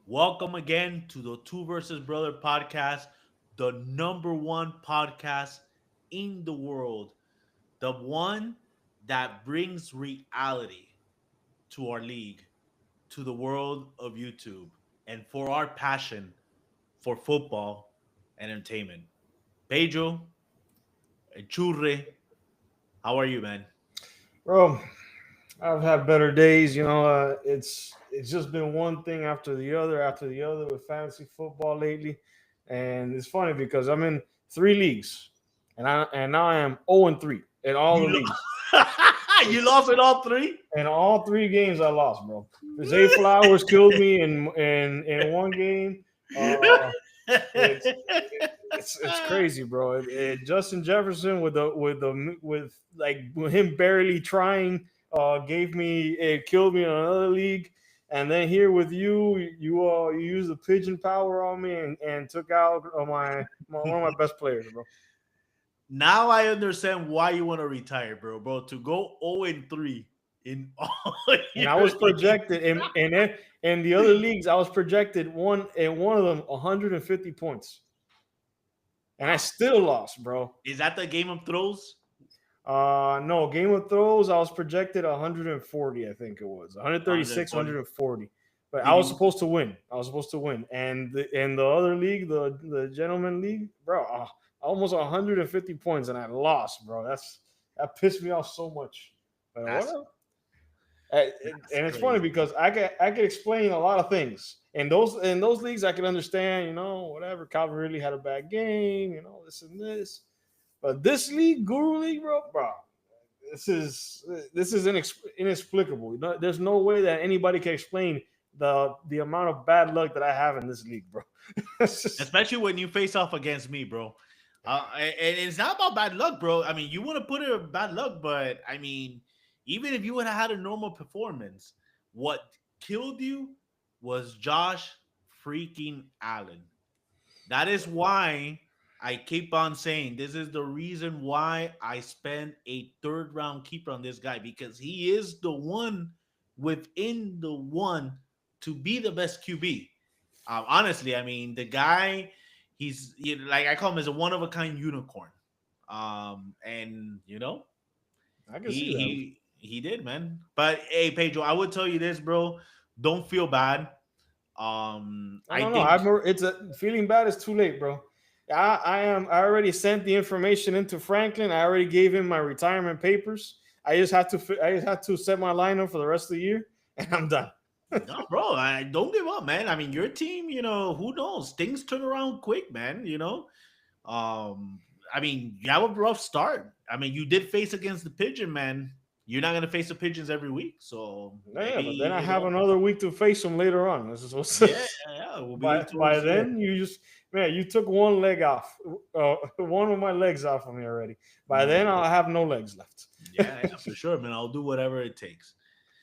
Welcome again to the Two versus Brother podcast, the number one podcast in the world, the one that brings reality to our league, to the world of YouTube, and for our passion for football and entertainment. Pedro and Churre, how are you, man? Bro, I've had better days. It's just been one thing after the other with fantasy football lately, and it's funny because I'm in three leagues, and now I am 0-3 in all the You, leagues. you lost in all three? In all three games, I lost, bro. Zay Flowers killed me in one game. Uh, it's it's crazy, bro. Justin Jefferson with him barely trying, gave me it killed me in another league, and then here with you used the pigeon power on me and took out one of my best players, bro. Now I understand why you want to retire, bro. To go 0 and 3 in all And I your was projected leagues. in the other leagues, I was projected one of them 150 points, and I Wow. still lost, bro. Is that the Game of Thrones? No, Game of Thrones, I was projected 140, I think it was 136, 140. 140. But I Did was you supposed to win. And in the other league, the gentleman league, bro, almost 150 points, and I lost, bro. That pissed me off so much. But that's whatever. that's And it's funny crazy. because I could explain a lot of things in those leagues. I can understand, whatever. Calvin really had a bad game, this and this. But this league, Guru League, bro, this is inexplicable. There's no way that anybody can explain the amount of bad luck that I have in this league, bro. It's just, Especially when you face off against me, bro. And it's not about bad luck, bro. I mean, you want to put it in bad luck, but I mean, even if you would have had a normal performance, what killed you was Josh freaking Allen. That is why I keep on saying this is the reason why I spend a third round keeper on this guy because he is the one within the one to be the best QB. Honestly, I mean the guy, like I call him as a one of a kind unicorn. And I can he see that. he did, man. But hey, Pedro, I would tell you this, bro. Don't feel bad. No, I no, no. think It's a feeling bad is too late, bro. I already sent the information into Franklin. I already gave him my retirement papers. I just had to set my lineup for the rest of the year, and I'm done. no, bro. I don't give up, man. I mean, your team, who knows? Things turn around quick, man. Um, I mean, you have a rough start. I mean, you did face against the pigeon, man. You're not gonna face the pigeons every week, so Yeah, maybe but then I have another week to face him later on. This is yeah, what's yeah. We'll be by towards then you just man, you took one leg off, one of my legs off of me already. By yeah, then I'll have no legs left. yeah, for sure, man. I'll do whatever it takes.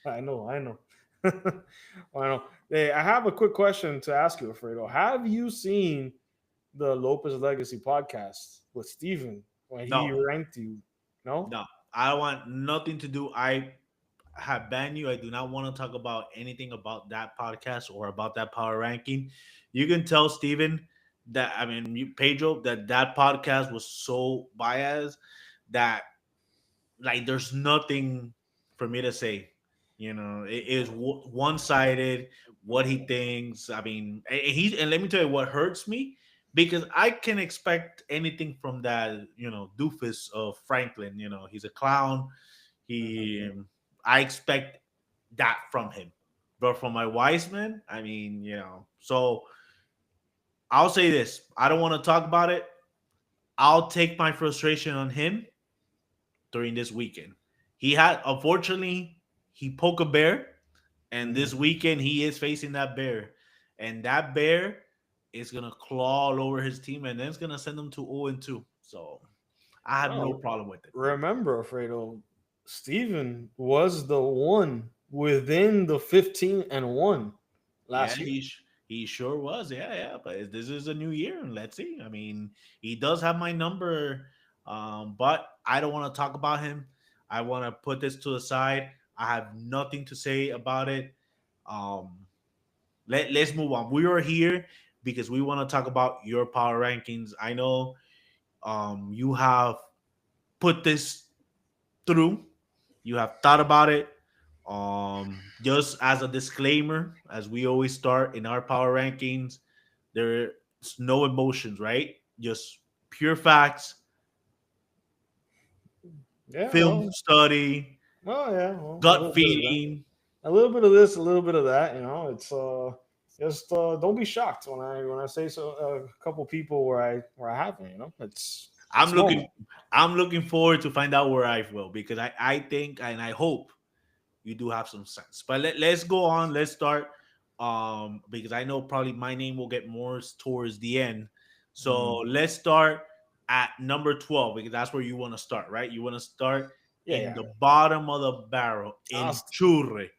I know. I know. Hey, I have a quick question to ask you, Alfredo. Have you seen the Lopez Legacy podcast with Steven when he No, ranked you? No? no. I don't want nothing to do. I have banned you. I do not want to talk about anything about that podcast or about that power ranking. You can tell Steven that Pedro that podcast was so biased that like there's nothing for me to say. It is one sided. What he thinks. I mean, and let me tell you what hurts me because I can expect anything from that. Doofus of Franklin. He's a clown. He, I expect that from him. But from my wise man, I mean, So I'll say this: I don't want to talk about it. I'll take my frustration on him during this weekend. Unfortunately, he poked a bear, and this Mhm. weekend he is facing that bear, and that bear is gonna claw all over his team, and then it's gonna send them to 0-2. So I have no Well, problem with it. remember, Alfredo, Steven was the one within the 15-1 Yeah, last year. he sure was. Yeah, yeah. But this is a new year, and let's see. I mean, he does have my number, but I don't want to talk about him. I want to put this to the side. I have nothing to say about it. Um, let's move on. We are here because we want to talk about your power rankings. I know you have put this through. You have thought about it. Just as a disclaimer, as we always start in our power rankings, there's no emotions, right? Just pure facts, Yeah, film study, yeah, well, a gut little bit of that. feeling. A little bit of this, a little bit of that. It's just don't be shocked when I say so. A couple people where I haven't. It's I'm normal. looking I'm looking forward to find out where I will because I think and I hope you do have some sense. But let's go on. Let's start. Because I know probably my name will get more towards the end. So Mm. let's start at number 12 because that's where you want to start, right? You want to start Yeah, in yeah. the bottom of the barrel I'll in Churre.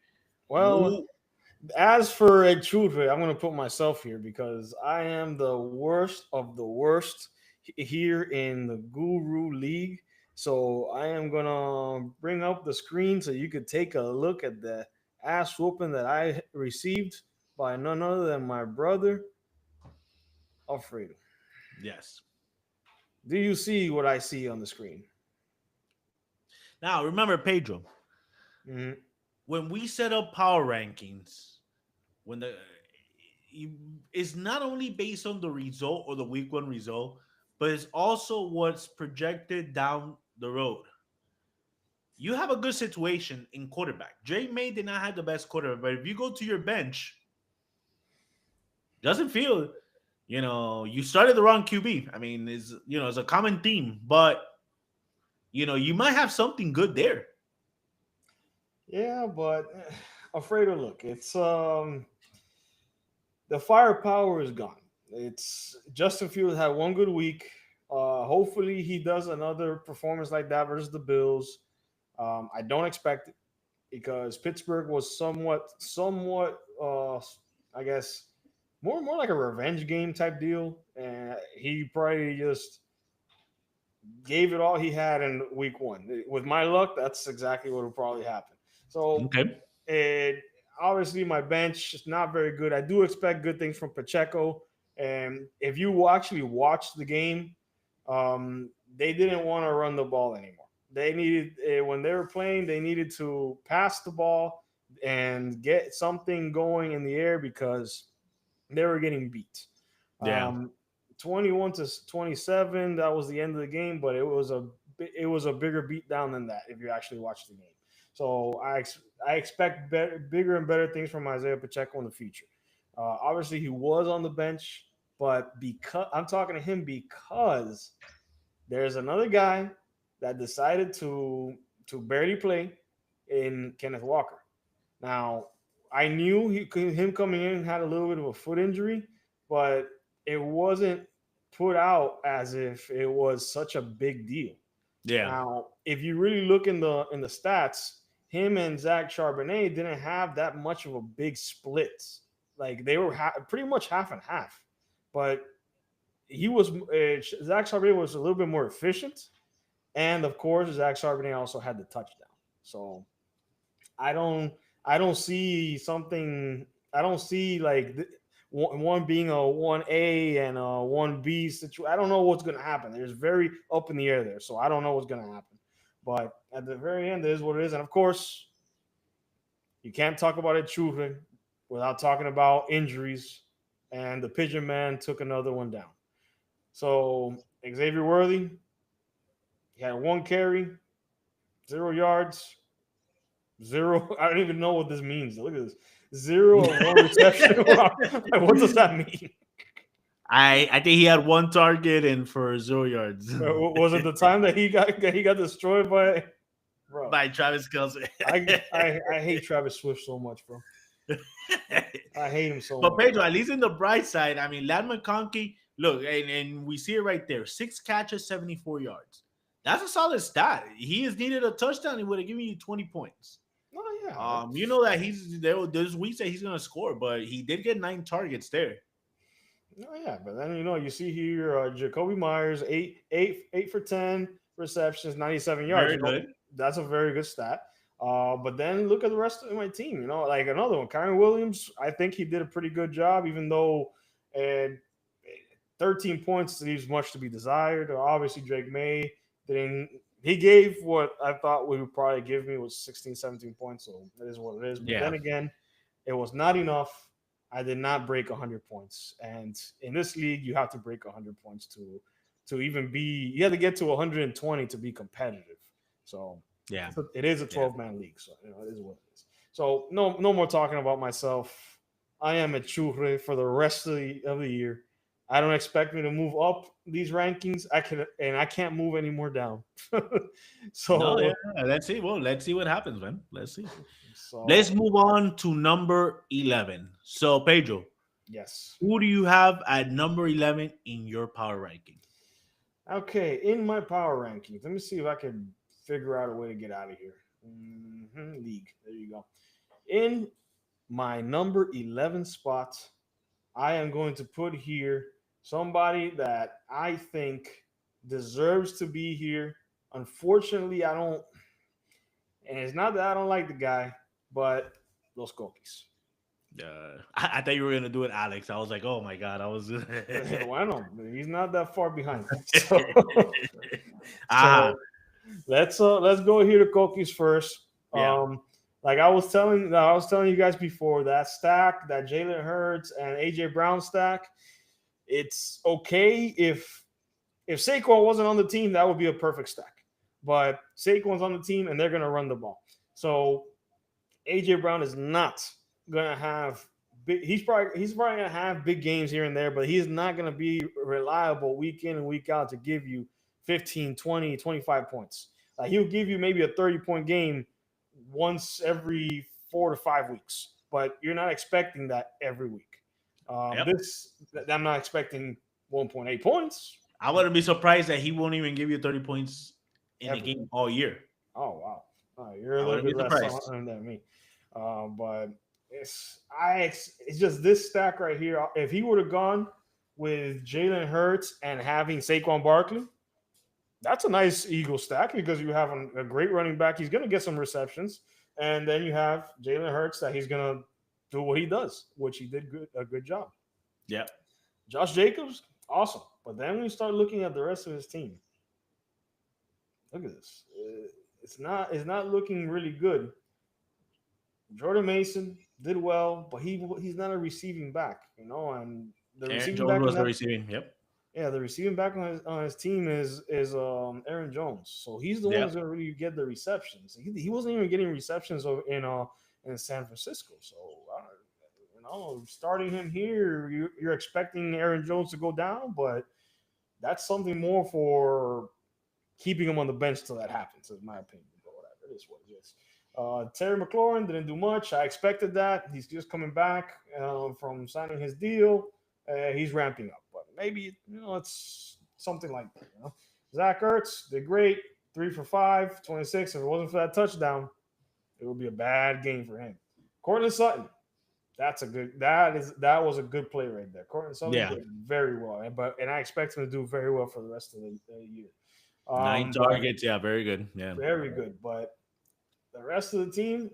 Well, as for Ed Chudre, I'm going to put myself here because I am the worst of the worst here in the Guru League. So I am going to bring up the screen so you could take a look at the ass whooping that I received by none other than my brother, Alfredo. Yes. Do you see what I see on the screen? Now remember, Pedro, Mhm. when we set up power rankings, when it's not only based on the result or the week one result, but it's also what's projected down the road. You have a good situation in quarterback. Jay May did not have the best quarterback, but if you go to your bench, doesn't feel, you started the wrong QB. I mean, it's a common theme, but you might have something good there. Yeah, but Alfredo, look, it's the firepower is gone. It's Justin Fields had one good week. Hopefully, he does another performance like that versus the Bills. I don't expect it because Pittsburgh was somewhat, I guess, more like a revenge game type deal, and he probably just gave it all he had in week one. With my luck, that's exactly what will probably happen. So, Okay. it, obviously, my bench is not very good. I do expect good things from Pacheco. And if you actually watch the game, they didn't want to run the ball anymore. They needed, when they were playing, they needed to pass the ball and get something going in the air because they were getting beat. Yeah. Um, 21 to 27, that was the end of the game, but it was a bigger beatdown than that if you actually watch the game. So I expect bigger and better things from Isaiah Pacheco in the future. Obviously, he was on the bench, but because I'm talking to him because there's another guy that decided to barely play in Kenneth Walker. Now, I knew him coming in had a little bit of a foot injury, but it wasn't put out as if it was such a big deal. Yeah. Now, if you really look in the stats, him and Zach Charbonnet didn't have that much of a big split. Like they were pretty much half and half, but Zach Charbonnet was a little bit more efficient, and of course, Zach Charbonnet also had the touchdown. So I don't I don't see something. I don't see like one being a 1A and a 1B situation. I don't know what's going to happen. There's very up in the air there, so I don't know what's going to happen. But at the very end, it is what it is. And of course, you can't talk about it truthfully without talking about injuries. And the Pigeon Man took another one down. So Xavier Worthy, he had one carry, 0 yards, zero. I don't even know what this means. Look at this. Zero of one reception. What does that mean? I think he had one target and for 0 yards Was it the time that he got destroyed by bro? by Travis Kelsey. I hate Travis Swift so much, bro. I hate him so But much. Pedro, at least in the bright side, I mean, Lad McConkey, look, and we see it right there: 6 catches, 74 yards. That's a solid stat. He has needed a touchdown. He would have given you 20 points. Oh yeah. You know that he's there. There's weeks that he's gonna score, but he did get 9 targets there. Oh yeah, but then you see here Jacoby Myers 8 for 10 receptions, 97 yards. Very good. That's a very good stat. But then look at the rest of my team. Like another one, Kyron Williams. I think he did a pretty good job, even though uh, 13 points leaves much to be desired. Obviously, Drake May didn't. He gave what I thought we would probably give me was 16, 17 points. So that is what it is. But Yeah. then again, it was not enough. I did not break 100 points. And in this league, you have to break 100 points to even be. You have to get to 120 to be competitive. So Yeah. it is a Yeah. 12-man league. So it is what it is. So no more talking about myself. I am a churre for the rest of the year. I don't expect me to move up these rankings. I can't move any more down. so No, yeah. Let's see. Well, let's see what happens, man. Let's see. so Let's move on to number 11. So, Pedro, yes. who do you have at number 11 in your power ranking? Okay, in my power rankings, let me see if I can figure out a way to get out of here. League. There you go. In my number 11 spot, I am going to put here somebody that I think deserves to be here. Unfortunately, I don't, and it's not that I don't like the guy, but Los Coquis. I thought you were gonna do it, Alex. I was like, oh my god, I was. Why not? He's not that far behind. So, Ah, so let's go here to Coquis first. yeah, Like I was telling you guys before, that stack, that Jalen Hurts and AJ Brown stack, it's okay if Saquon wasn't on the team, that would be a perfect stack. But Saquon's on the team and they're gonna run the ball. So AJ Brown is not gonna have big, he's probably gonna have big games here and there, but he's not gonna be reliable week in and week out to give you 15, 20, 25 points. Like he'll give you maybe a 30-point game once every 4 to 5 weeks, but you're not expecting that every week. yep. I'm not expecting 1.8 points I wouldn't be surprised that he won't even give you 30 points in a every game week. all year. Oh wow, you're a I little wouldn't be bit less surprised. than me, but it's just this stack right here. If he would have gone with Jalen Hurts and having Saquon Barkley, that's a nice Eagle stack because you have a great running back. He's going to get some receptions, and then you have Jalen Hurts that he's going to do what he does, which he did a good job. Yep. Josh Jacobs, awesome, but then when you start looking at the rest of his team, look at this. It's not looking really good. Jordan Mason did well, but he's not a receiving back, and the Aaron receiving Jones back in was the that receiving. Yep. yeah, the receiving back on his team is Aaron Jones. So he's the one Yep. who's gonna really get the receptions. He wasn't even getting receptions in San Francisco. So starting him here, you're expecting Aaron Jones to go down, but that's something more for keeping him on the bench till that happens, in my opinion. But whatever, it is what it is. Terry McLaurin didn't do much. I expected that. He's just coming back from signing his deal. He's ramping up, but maybe it's something like that. Zach Ertz did great, 3 for 5, 26. If it wasn't for that touchdown, it would be a bad game for him. Cortland Sutton, that was a good play right there. Cortland Sutton Yeah. did very well, and I expect him to do very well for the rest of the year. 9 But targets. Yeah, very good. Yeah. very good. But the rest of the team,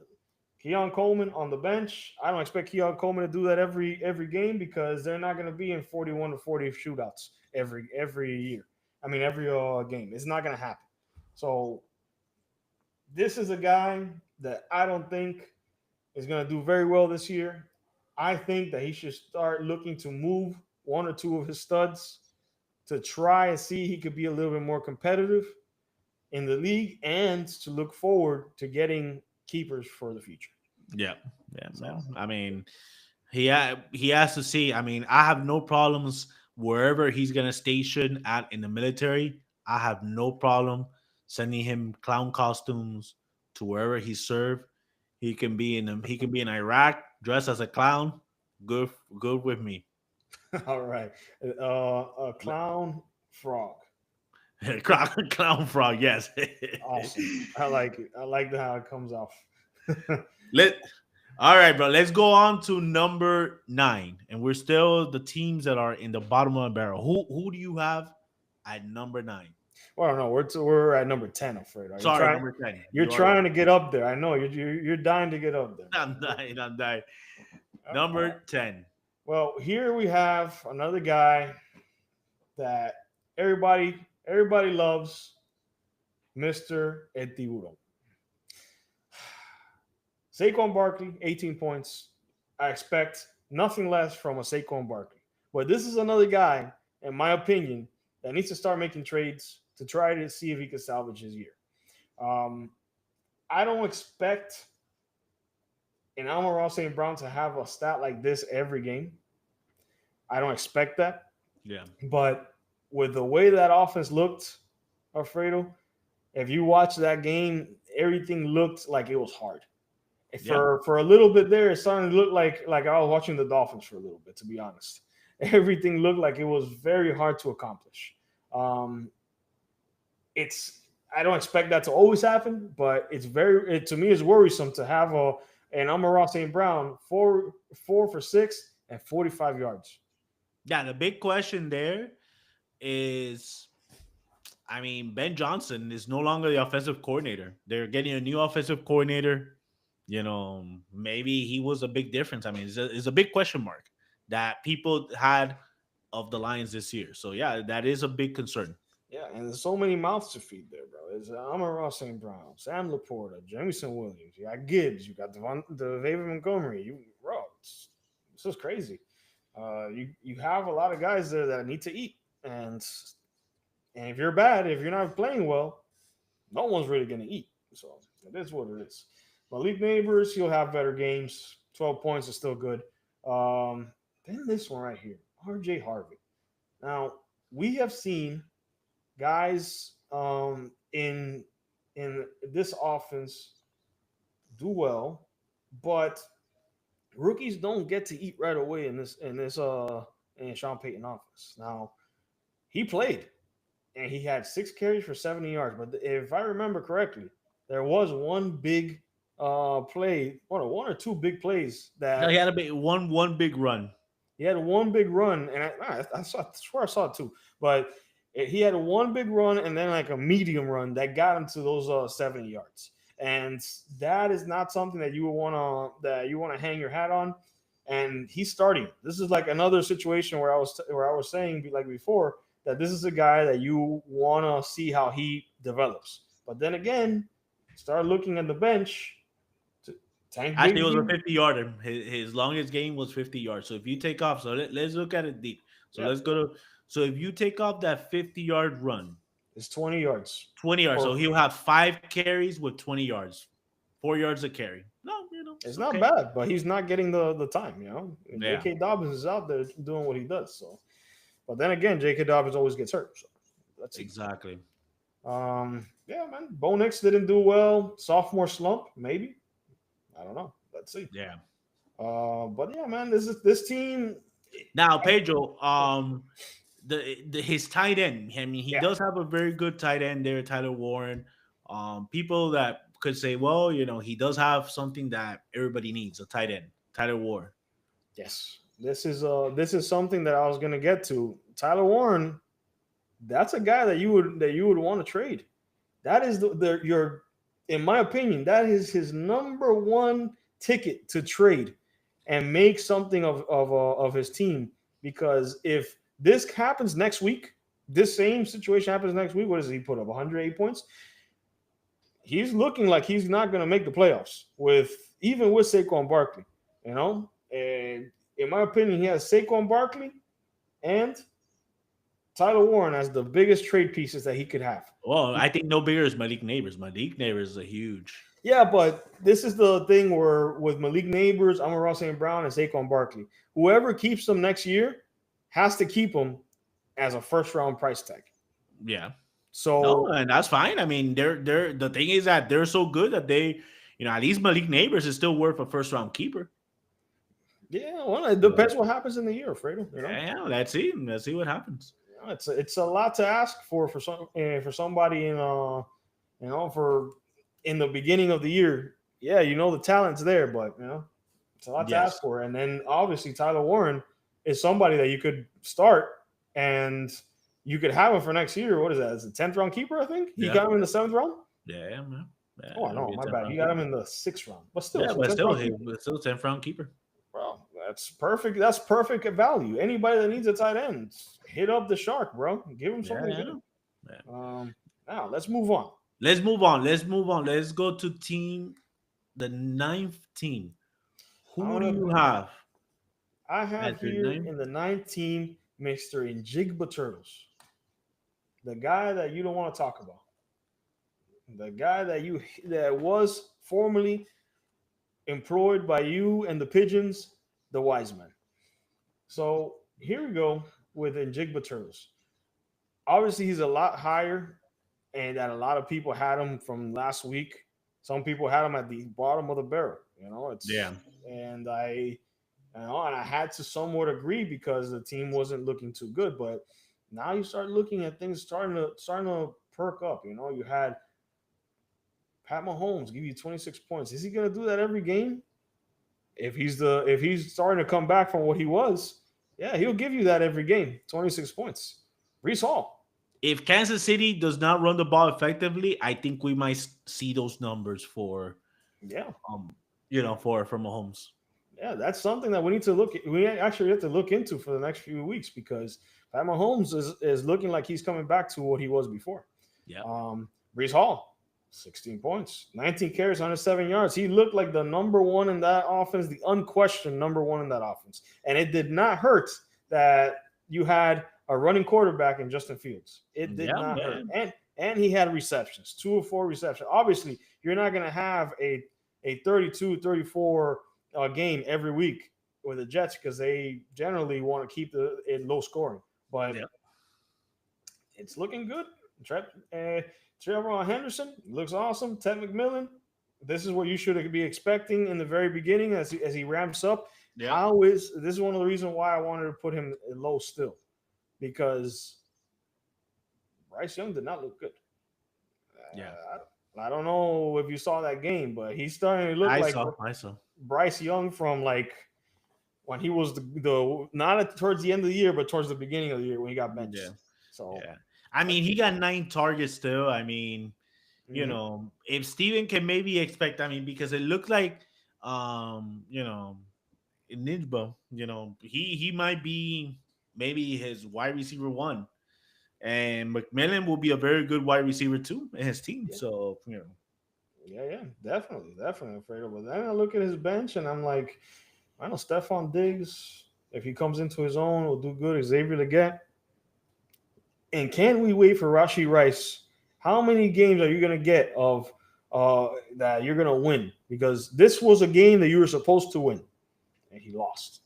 Keon Coleman on the bench. I don't expect Keon Coleman to do that every game because they're not going to be in 41 to 40 shootouts every year. I mean, every game. It's not going to happen. So this is a guy that I don't think is going to do very well this year. I think that he should start looking to move one or two of his studs to try and see he could be a little bit more competitive in the league and to look forward to getting keepers for the future. Yeah. Yeah. Well, I mean, he has to see. I mean, I have no problems wherever he's gonna station at in the military. I have no problem sending him clown costumes to wherever he served. He can be in Iraq dressed as a clown. Good with me. All right. A clown frog. Clown frog, yes. Awesome. I like it. I like how it comes off. Let All right, bro. Let's go on to number 9, and we're still the teams that are in the bottom of the barrel. Who do you have at number 9? Well, no, we're at number 10, Alfredo. Sorry, number 10. You're You are right. trying to get up there. I know you're dying to get up there. I'm dying. I'm dying. All right. Number 10. Well, here we have another guy that everybody loves, Mr. El Tiburón. Saquon Barkley, 18 points. I expect nothing less from a Saquon Barkley. But this is another guy, in my opinion, that needs to start making trades to try to see if he can salvage his year. I don't expect an Amon-Ra St. Brown to have a stat like this every game. I don't expect that. Yeah. But with the way that offense looked, Alfredo, if you watch that game, everything looked like it was hard. For a little bit there, it started to look like I was watching the Dolphins for a little bit, to be honest. Everything looked like it was very hard to accomplish. I don't expect that to always happen, but to me, it's worrisome to have an Amon-Ra St. Brown 4 for 6 and 45 yards. Yeah, the big question there is, I mean, Ben Johnson is no longer the offensive coordinator. They're getting a new offensive coordinator. You know, maybe he was a big difference. I mean, it's a big question mark that people had of the Lions this year. So, yeah, that is a big concern. Yeah, and there's so many mouths to feed there, bro. There's Amon-Ra St. Brown, Sam Laporta, Jameson Williams. You got Gibbs. You got David Montgomery. This is crazy. You have a lot of guys there that need to eat. And if you're bad, if you're not playing well, no one's really going to eat. So it is what it is. Malik Neighbors, he'll have better games. 12 points is still good. Then this one right here, RJ Harvey. Now, we have seen guys in this offense do well, but rookies don't get to eat right away in Sean Payton offense. Now, he played and he had 6 carries for 70 yards. But if I remember correctly, there was one big play, one or two big plays that he had one big run. He had one big run, and I swear I saw it too. But he had one big run and then like a medium run that got him to those 70 yards. And that is not something that you want to hang your hat on. And he's starting. This is like another situation where I was saying like before that this is a guy that you want to see how he develops. But then again, start looking at the bench. Actually, it was a 50-yarder. His longest game was 50 yards. So if you take off, so let's look at it deep. So let's go to. So if you take off that 50-yard run, it's 20 yards. 20 yards. So he'll have 5 carries with 20 yards, 4 yards a carry. No, it's not bad, but he's not getting the time. Yeah. J.K. Dobbins is out there doing what he does. So, but then again, J.K. Dobbins always gets hurt. So that's exactly. Yeah, man. Bo Nix didn't do well. Sophomore slump, maybe. I don't know. Let's see. Yeah. But yeah, man, this team. Now, Pedro, his tight end. I mean, he does have a very good tight end there, Tyler Warren. People that could say, well, he does have something that everybody needs, a tight end, Tyler Warren. Yes, this is something that I was gonna get to. Tyler Warren, that's a guy that you would want to trade. That is in my opinion, that is his number one ticket to trade and make something of his team. Because if this happens next week, this same situation happens next week, what does he put up? 108 points? He's looking like he's not going to make the playoffs even with Saquon Barkley. And in my opinion, he has Saquon Barkley and Tyler Warren as the biggest trade pieces that he could have. Well, I think no bigger is Malik Neighbors. Malik Neighbors is a huge. Yeah, but this is the thing where with Malik Neighbors, Amon-Ra St. Brown, and Saquon Barkley, whoever keeps them next year has to keep them as a first-round price tag. Yeah. So and that's fine. I mean, they're the thing is that they're so good that they, at least Malik Neighbors is still worth a first-round keeper. Yeah, well, it depends what happens in the year, Fredo. Yeah, let's see. Let's see what happens. It's a lot to ask for somebody in the beginning of the year. Yeah, the talent's there, but it's a lot to ask for. And then obviously Tyler Warren is somebody that you could start and you could have him for next year. What is that? It's a 10th round keeper, I think. He Yeah. got him in the 7th round. Yeah, man. Yeah, Oh, it'll no, be a my 10th bad. round You got him keeper. in the 6th round, but still, Yeah, it's a but 10th still, round keeper. but still 10th round keeper. Bro, that's perfect. That's perfect value. Anybody that needs a tight end, hit up the shark, bro. Give him something Yeah, good. yeah. Now let's move on. Let's move on. Let's go to the 9th team. Who do you have? I have At your here 9th? in the 9th team, Mr. Njigba Turtles. The guy that you don't want to talk about. The guy that was formerly employed by you and the Pigeons, the Wise Men. So here we go with Njigba Turtles. Obviously, he's a lot higher, and that a lot of people had him from last week. Some people had him at the bottom of the barrel. Yeah. And I had to somewhat agree because the team wasn't looking too good. But now you start looking at things starting to perk up. You had Pat Mahomes give you 26 points. Is he going to do that every game? If he's starting to come back from what he was, yeah, he'll give you that every game. 26 points. Brees Hall. If Kansas City does not run the ball effectively, I think we might see those numbers for for Mahomes. Yeah, that's something that we need to look at. We actually have to look into for the next few weeks because Pat Mahomes is looking like he's coming back to what he was before. Yeah. Brees Hall, 16 points, 19 carries, 107 yards. He looked like the number one in that offense, the unquestioned number one in that offense. And it did not hurt that you had a running quarterback in Justin Fields. It did not hurt. And he had receptions, 2 or 4 receptions. Obviously, you're not going to have a 32, 34 game every week with the Jets because they generally want to keep it low scoring. But it's looking good. Trevor Henderson looks awesome. Ted McMillan, this is what you should be expecting in the very beginning as he ramps up. Yeah. This is one of the reasons why I wanted to put him low still, because Bryce Young did not look good. Yeah. I don't know if you saw that game, but he's starting to look I saw Bryce Young from like when he was the not towards the end of the year, but towards the beginning of the year when he got benched. Yeah. So I mean, he got 9 targets still. I mean, if Steven can maybe expect, because it looked like Njigba, he might be maybe his wide receiver 1. And McMillan will be a very good wide receiver too in his team. Yeah. So, Yeah, definitely, Fredo. But then I look at his bench and I'm like, I know Stephon Diggs, if he comes into his own, will do good. Xavier Legette. And can we wait for Rashee Rice? How many games are you going to get of that you're going to win? Because this was a game that you were supposed to win, and he lost.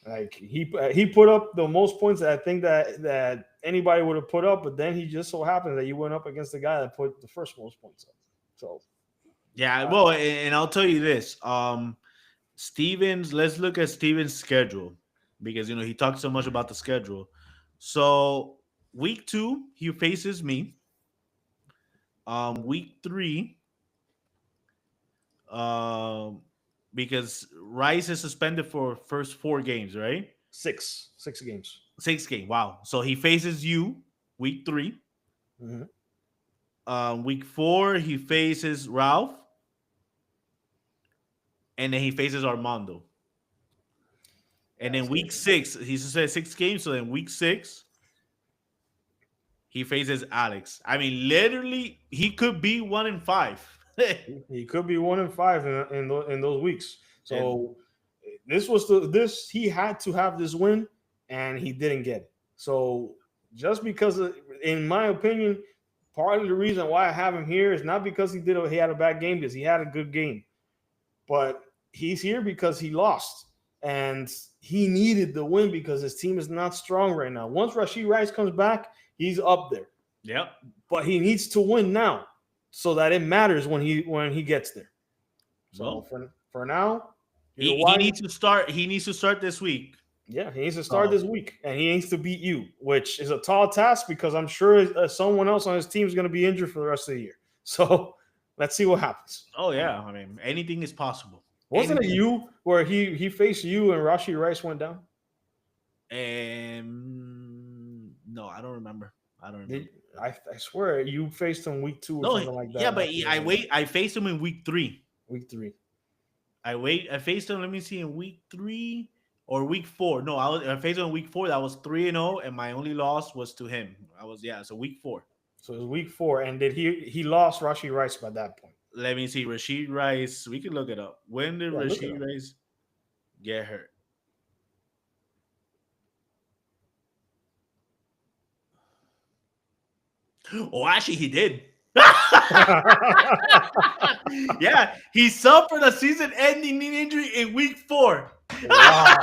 Like he put up the most points that I think that anybody would have put up, but then he just so happened that you went up against the guy that put the first most points up. So well, and I'll tell you this, Stevens. Let's look at Stevens' schedule because he talks so much about the schedule. So week 2 he faces me. Week 3, because Rice is suspended for first 4 games, right? 6 games. 6 games. Wow. So he faces you week 3. Mm-hmm. Week 4 he faces Ralph, and then he faces Armando. And then week 6, he said 6 games. So then week 6, he faces Alex. I mean, literally, he could be 1-5. He could be 1-5 in those weeks. So he had to have this win, and he didn't get it. So just because, in my opinion, part of the reason why I have him here is not because he had a bad game, because he had a good game, but he's here because he lost, and he needed the win because his team is not strong right now. Once Rashee Rice comes back, he's up there. Yep. But he needs to win now so that it matters when he gets there. So for now, he needs to start. He needs to start this week. Yeah, he needs to start this week, and he needs to beat you, which is a tall task because I'm sure someone else on his team is going to be injured for the rest of the year. So let's see what happens. Oh yeah, I mean anything is possible. Wasn't it you where he faced you and Rashee Rice went down? No, I don't remember. I don't remember. Did, I swear you faced him week 2 or No, something like that. yeah, but I faced him in week 3. Week 3. I faced him. Let me see, in week 3 or week 4. No, I faced him in week 4. That was 3-0, and my only loss was to him. So week 4. So it was week 4, and did he lost Rashee Rice by that point? Let me see, Rashee Rice. We can look it up. When did Rashee up. Rice get hurt? Oh, actually, he did. Yeah, he suffered a season-ending knee injury in week 4. Wow.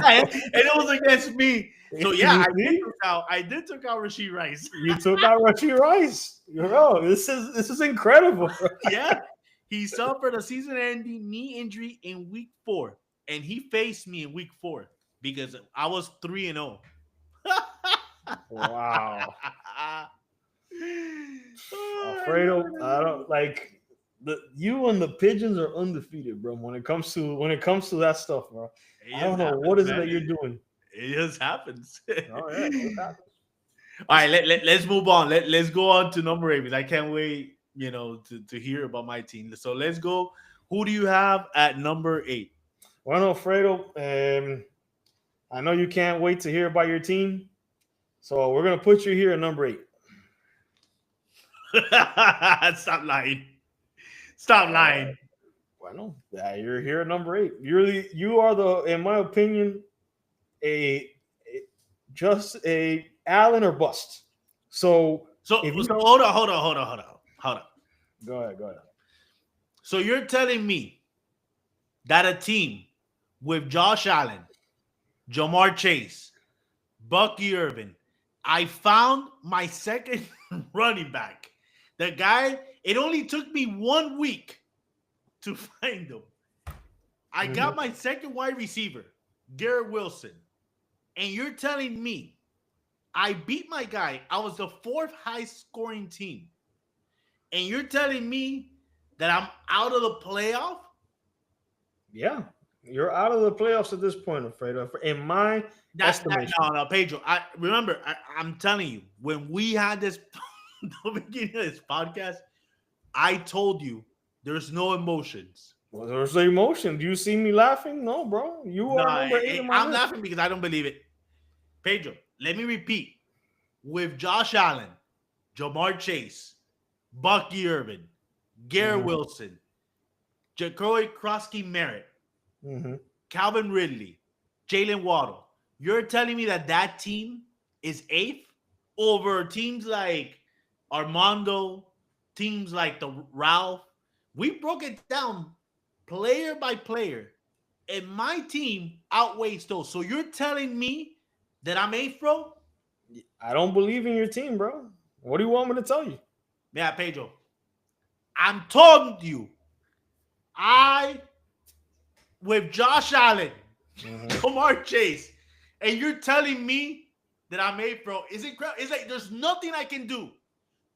And it was against me. So yeah, I did took out Rashee Rice. You took out Rashee Rice. Bro, this is incredible. Yeah, he suffered a season-ending knee injury in week 4, and he faced me in week 4 because I was 3-0. Wow. Alfredo, I don't like you and the Pigeons are undefeated, bro. When it comes to that stuff, bro. I don't know what is it that you're doing. It just happens. Oh yeah, it happens. All right, let's move on. Let's go on to number 8. I can't wait, to hear about my team. So let's go. Who do you have at number 8? Well, Alfredo, I know you can't wait to hear about your team, so we're gonna put you here at number 8. Stop lying. Stop lying. Well, you're here at number 8. You are the, in my opinion, just a Allen or bust. So hold on. Go ahead. So you're telling me that a team with Josh Allen, Jamar Chase, Bucky Irvin, I found my second running back. The guy, it only took me 1 week to find him. I got my second wide receiver, Garrett Wilson. And you're telling me I beat my guy. I was the 4th highest scoring team. And you're telling me that I'm out of the playoff? Yeah. You're out of the playoffs at this point, Alfredo. In my estimation. No, Pedro. I'm telling you, when we had this the beginning of this podcast, I told you there's no emotions. Well, there's no emotion. Do you see me laughing? No, bro. You are number 8 in my I'm laughing because I don't believe it. Pedro, let me repeat. With Josh Allen, Jamar Chase, Bucky Irvin, Garrett Wilson, Jacoby Krosky-Merritt, Calvin Ridley, Jalen Waddle, you're telling me that team is 8th over teams like Armando, teams like the Ralph? We broke it down player by player, and my team outweighs those. So you're telling me that I'm 8th, bro? I don't believe in your team, bro. What do you want me to tell you? Yeah, Pedro. I'm telling you, with Josh Allen, Jamar Chase, and you're telling me that I'm 8th, bro. It's incredible. It's like there's nothing I can do.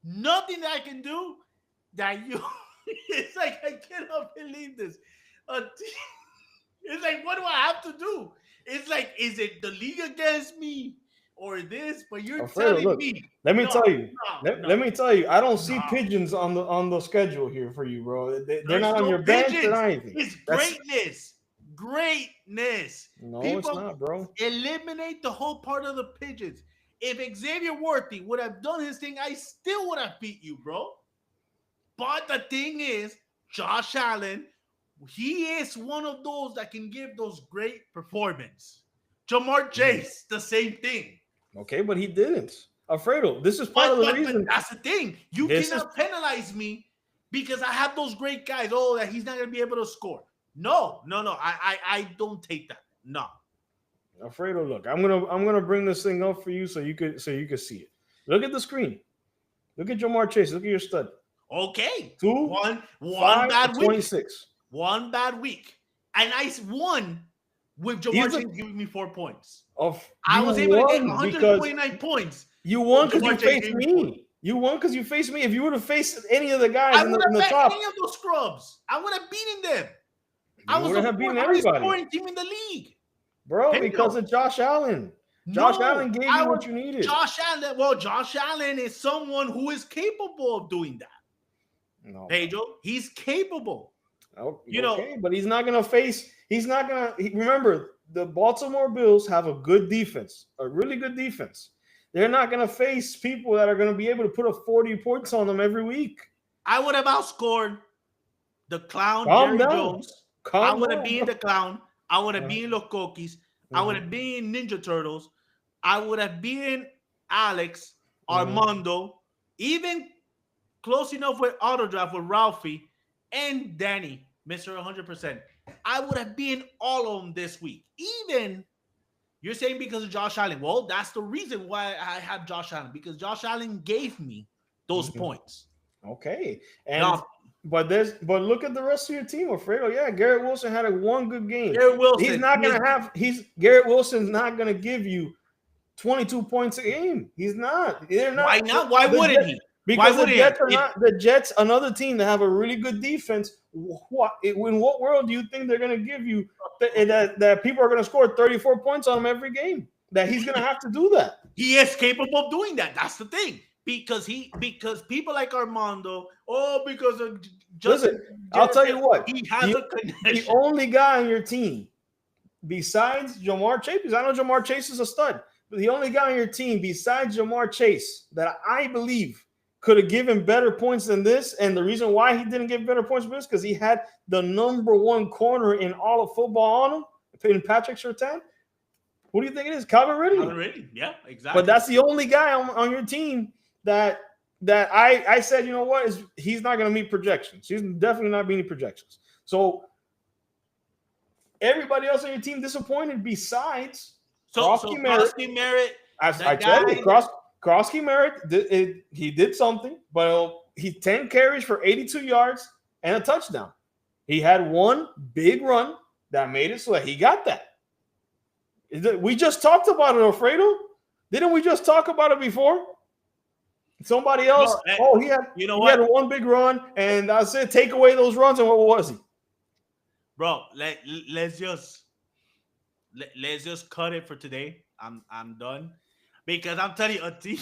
Nothing that I can do that you... It's like I cannot believe this. It's like, what do I have to do? It's like, is it the league against me or this? But you're telling me. Let me tell you. Let me tell you. I don't see Pigeons on the schedule here for you, bro. They're not on your bench or anything. It's greatness. Greatness. No, People it's not, bro. Eliminate the whole part of the Pigeons. If Xavier Worthy would have done his thing, I still would have beat you, bro. But the thing is, Josh Allen, he is one of those that can give those great performance. Jamar Chase, the same thing. Okay, but he didn't. Alfredo, this is part of the reason. But that's the thing. You cannot penalize me because I have those great guys. Oh, that he's not going to be able to score. No. I don't take that. No. Alfredo, look, I'm gonna bring this thing up for you so you could see it. Look at the screen. Look at Jamar Chase. Look at your stud. Okay. 2, one 5, bad week. 26. One bad week. And I won with Jamar Chase giving me 4 points. I was able to get 129 points. You won because you faced me. You won because you faced me. If you would have faced any of the guys in the top, any of those scrubs, I would have beaten them. I would have beaten everybody. Scoring team in the league, bro, because of Josh Allen. Josh No, Allen gave you what you needed. Josh Allen. Well, Josh Allen is someone who is capable of doing that. No, Pedro, he's capable. okay, but he's not gonna face. He's not gonna. Remember, the Baltimore Bills have a good defense, a really good defense. They're not gonna face people that are gonna be able to put up 40 points on them every week. I would have outscored the clown Calm Jerry down. Jones. I would have been the clown. I would have been Los Cookies. I would have been Ninja Turtles. I would have been Alex, Armando, even close enough with Autodraft with Ralphie and Danny, Mr. 100%. I would have been all of them this week. Even you're saying because of Josh Allen. Well, that's the reason why I have Josh Allen, because Josh Allen gave me those points. Okay. And but look at the rest of your team, Alfredo. Yeah, Garrett Wilson had one good game. Garrett Wilson. Garrett Wilson's not gonna give you 22 points a game. He's not. They're not. Why not? Why wouldn't he? Because the Jets, another team that have a really good defense. In what world do you think they're going to give you that people are going to score 34 points on him every game? That he's going to have to do that. He is capable of doing that. That's the thing. Because people like Armando, because of Listen, I'll tell you what. He has a connection. The only guy on your team besides Ja'Marr Chase, because I know Ja'Marr Chase is a stud, but the only guy on your team besides Ja'Marr Chase that I believe could have given better points than this, and the reason why he didn't get better points than this because he had the number one corner in all of football on him, in Patrick Surtain. Who do you think it is? Calvin Ridley. Calvin Ridley, yeah, exactly. But that's the only guy on your team that I said, you know what, he's not going to meet projections. He's definitely not meeting projections. So everybody else on your team disappointed besides Krosky Merritt. I tell you, Krosky Merritt, he did something, but he 10 carries for 82 yards and a touchdown. He had one big run that made it so that he got that. We just talked about it, Alfredo. Didn't we just talk about it before? Somebody else. He had one big run, and I said, take away those runs, and what was he? Bro, let's just cut it for today. I'm done. Because I'm telling you, a team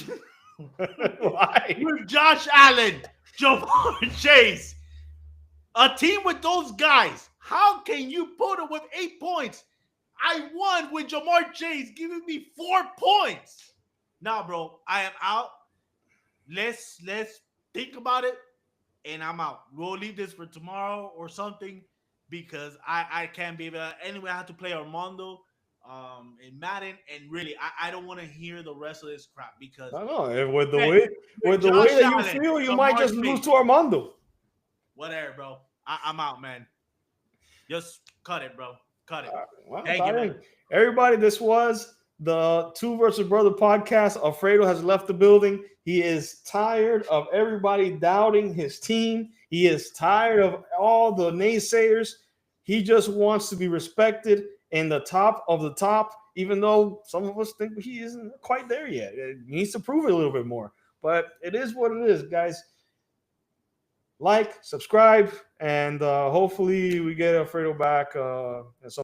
with Josh Allen, Ja'Marr Chase, a team with those guys, how can you put it with 8 points? I won with Ja'Marr Chase giving me 4 points. Nah, bro, I am out. Let's think about it, and I'm out. We'll leave this for tomorrow or something because I can't be able. Anyway, I have to play Armando. In Madden, and really, I don't want to hear the rest of this crap because I know with the way that you feel, you might just lose to Armando. Whatever, bro. I'm out, man. Just cut it, bro. Cut it. Well, thank you, man. Everybody, this was the Two Versus Brother podcast. Alfredo has left the building. He is tired of everybody doubting his team. He is tired of all the naysayers. He just wants to be respected in the top of the top, even though some of us think he isn't quite there yet. He needs to prove it a little bit more. But it is what it is, guys. Like, subscribe, and hopefully we get Alfredo back at some